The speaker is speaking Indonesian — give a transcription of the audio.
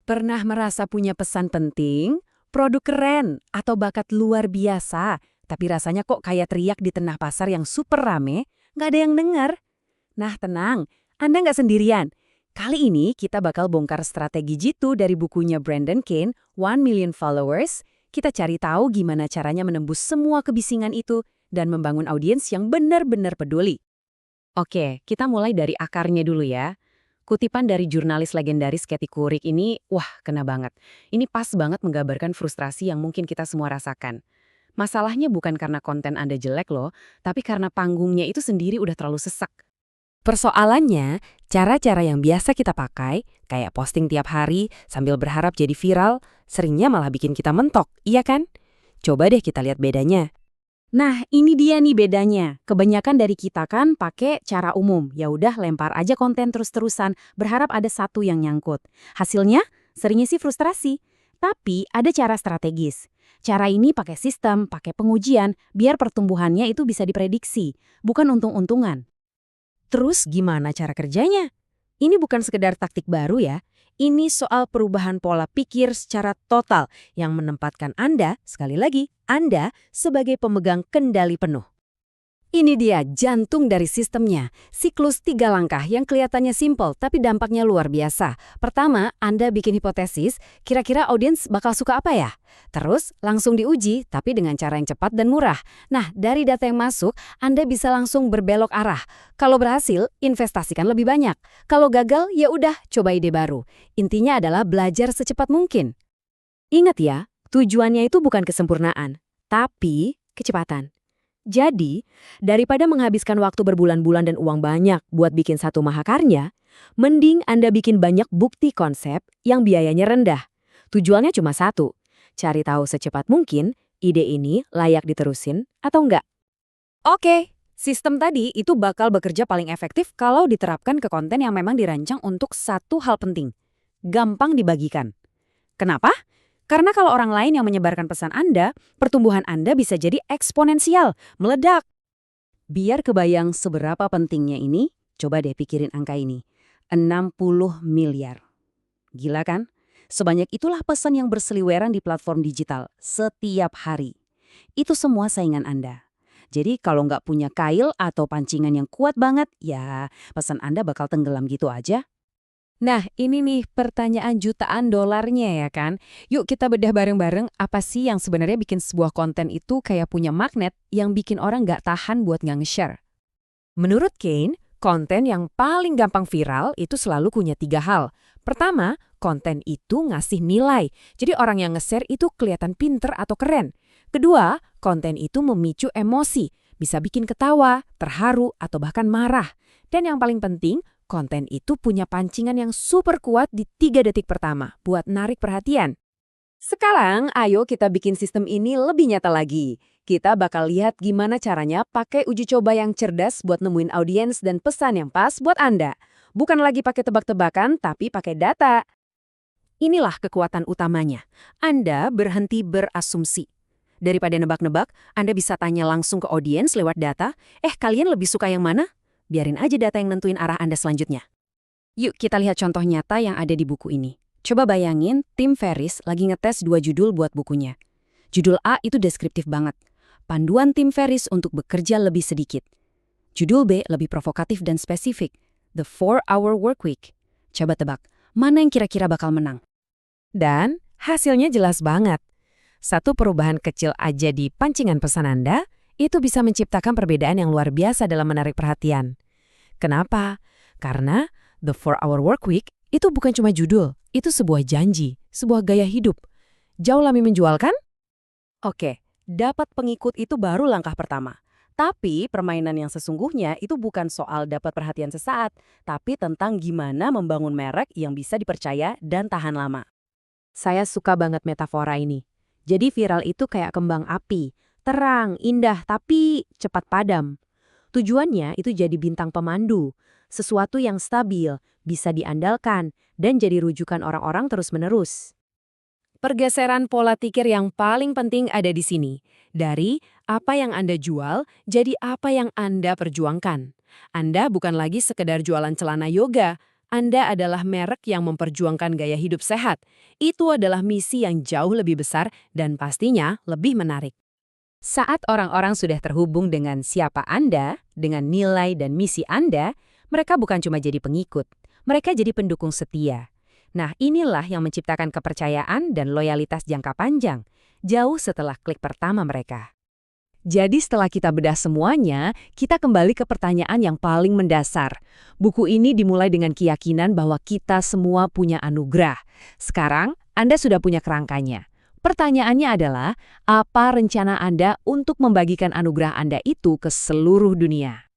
Pernah merasa punya pesan penting, produk keren, atau bakat luar biasa, tapi rasanya kok kayak teriak di tengah pasar yang super rame, nggak ada yang dengar? Nah tenang, Anda nggak sendirian. Kali ini kita bakal bongkar strategi jitu dari bukunya Brandon Kane, One Million Followers. Kita cari tahu gimana caranya menembus semua kebisingan itu dan membangun audiens yang benar-benar peduli. Oke, kita mulai dari akarnya dulu ya. Kutipan dari jurnalis legendaris Katie Couric ini, wah kena banget. Ini pas banget menggambarkan frustrasi yang mungkin kita semua rasakan. Masalahnya bukan karena konten Anda jelek loh, tapi karena panggungnya itu sendiri udah terlalu sesak. Persoalannya, cara-cara yang biasa kita pakai, kayak posting tiap hari sambil berharap jadi viral, seringnya malah bikin kita mentok, iya kan? Coba deh kita lihat bedanya. Nah, ini dia nih bedanya. Kebanyakan dari kita kan pakai cara umum. Ya udah lempar aja konten terus-terusan, berharap ada satu yang nyangkut. Hasilnya seringnya sih frustrasi. Tapi ada cara strategis. Cara ini pakai sistem, pakai pengujian, biar pertumbuhannya itu bisa diprediksi, bukan untung-untungan. Terus gimana cara kerjanya? Ini bukan sekedar taktik baru ya. Ini soal perubahan pola pikir secara total yang menempatkan Anda, sekali lagi, Anda sebagai pemegang kendali penuh. Ini dia jantung dari sistemnya, siklus 3 langkah yang kelihatannya simpel tapi dampaknya luar biasa. Pertama, Anda bikin hipotesis, kira-kira audiens bakal suka apa ya? Terus, langsung diuji, tapi dengan cara yang cepat dan murah. Nah, dari data yang masuk, Anda bisa langsung berbelok arah. Kalau berhasil, investasikan lebih banyak. Kalau gagal, ya udah, coba ide baru. Intinya adalah belajar secepat mungkin. Ingat ya, tujuannya itu bukan kesempurnaan, tapi kecepatan. Jadi, daripada menghabiskan waktu berbulan-bulan dan uang banyak buat bikin satu mahakarya, mending Anda bikin banyak bukti konsep yang biayanya rendah. Tujuannya cuma satu, cari tahu secepat mungkin ide ini layak diterusin atau enggak. Oke, sistem tadi itu bakal bekerja paling efektif kalau diterapkan ke konten yang memang dirancang untuk satu hal penting. Gampang dibagikan. Kenapa? Karena kalau orang lain yang menyebarkan pesan Anda, pertumbuhan Anda bisa jadi eksponensial, meledak. Biar kebayang seberapa pentingnya ini, coba deh pikirin angka ini. 60 miliar. Gila kan? Sebanyak itulah pesan yang berseliweran di platform digital setiap hari. Itu semua saingan Anda. Jadi kalau nggak punya kail atau pancingan yang kuat banget, ya pesan Anda bakal tenggelam gitu aja. Nah, ini nih pertanyaan jutaan dolarnya ya kan? Yuk kita bedah bareng-bareng apa sih yang sebenarnya bikin sebuah konten itu kayak punya magnet yang bikin orang nggak tahan buat nggak nge-share. Menurut Kane, konten yang paling gampang viral itu selalu punya 3 hal. Pertama, konten itu ngasih nilai. Jadi orang yang nge-share itu kelihatan pinter atau keren. Kedua, konten itu memicu emosi. Bisa bikin ketawa, terharu, atau bahkan marah. Dan yang paling penting, konten itu punya pancingan yang super kuat di 3 detik pertama buat narik perhatian. Sekarang, ayo kita bikin sistem ini lebih nyata lagi. Kita bakal lihat gimana caranya pakai uji coba yang cerdas buat nemuin audiens dan pesan yang pas buat Anda. Bukan lagi pakai tebak-tebakan, tapi pakai data. Inilah kekuatan utamanya. Anda berhenti berasumsi. Daripada nebak-nebak, Anda bisa tanya langsung ke audiens lewat data, kalian lebih suka yang mana? Biarin aja data yang nentuin arah Anda selanjutnya. Yuk kita lihat contoh nyata yang ada di buku ini. Coba bayangin Tim Ferriss lagi ngetes 2 judul buat bukunya. Judul A itu deskriptif banget. Panduan Tim Ferriss untuk bekerja lebih sedikit. Judul B lebih provokatif dan spesifik. The 4-Hour Workweek. Coba tebak, mana yang kira-kira bakal menang? Dan hasilnya jelas banget. Satu perubahan kecil aja di pancingan pesan Anda, itu bisa menciptakan perbedaan yang luar biasa dalam menarik perhatian. Kenapa? Karena The 4-Hour Workweek itu bukan cuma judul, itu sebuah janji, sebuah gaya hidup. Jauh lebih menjual kan? Oke, dapat pengikut itu baru langkah pertama. Tapi permainan yang sesungguhnya itu bukan soal dapat perhatian sesaat, tapi tentang gimana membangun merek yang bisa dipercaya dan tahan lama. Saya suka banget metafora ini. Jadi viral itu kayak kembang api. Terang, indah, tapi cepat padam. Tujuannya itu jadi bintang pemandu, sesuatu yang stabil, bisa diandalkan, dan jadi rujukan orang-orang terus-menerus. Pergeseran pola pikir yang paling penting ada di sini. Dari apa yang Anda jual, jadi apa yang Anda perjuangkan. Anda bukan lagi sekedar jualan celana yoga, Anda adalah merek yang memperjuangkan gaya hidup sehat. Itu adalah misi yang jauh lebih besar dan pastinya lebih menarik. Saat orang-orang sudah terhubung dengan siapa Anda, dengan nilai dan misi Anda, mereka bukan cuma jadi pengikut, mereka jadi pendukung setia. Nah, inilah yang menciptakan kepercayaan dan loyalitas jangka panjang, jauh setelah klik pertama mereka. Jadi setelah kita bedah semuanya, kita kembali ke pertanyaan yang paling mendasar. Buku ini dimulai dengan keyakinan bahwa kita semua punya anugerah. Sekarang, Anda sudah punya kerangkanya. Pertanyaannya adalah, apa rencana Anda untuk membagikan anugerah Anda itu ke seluruh dunia?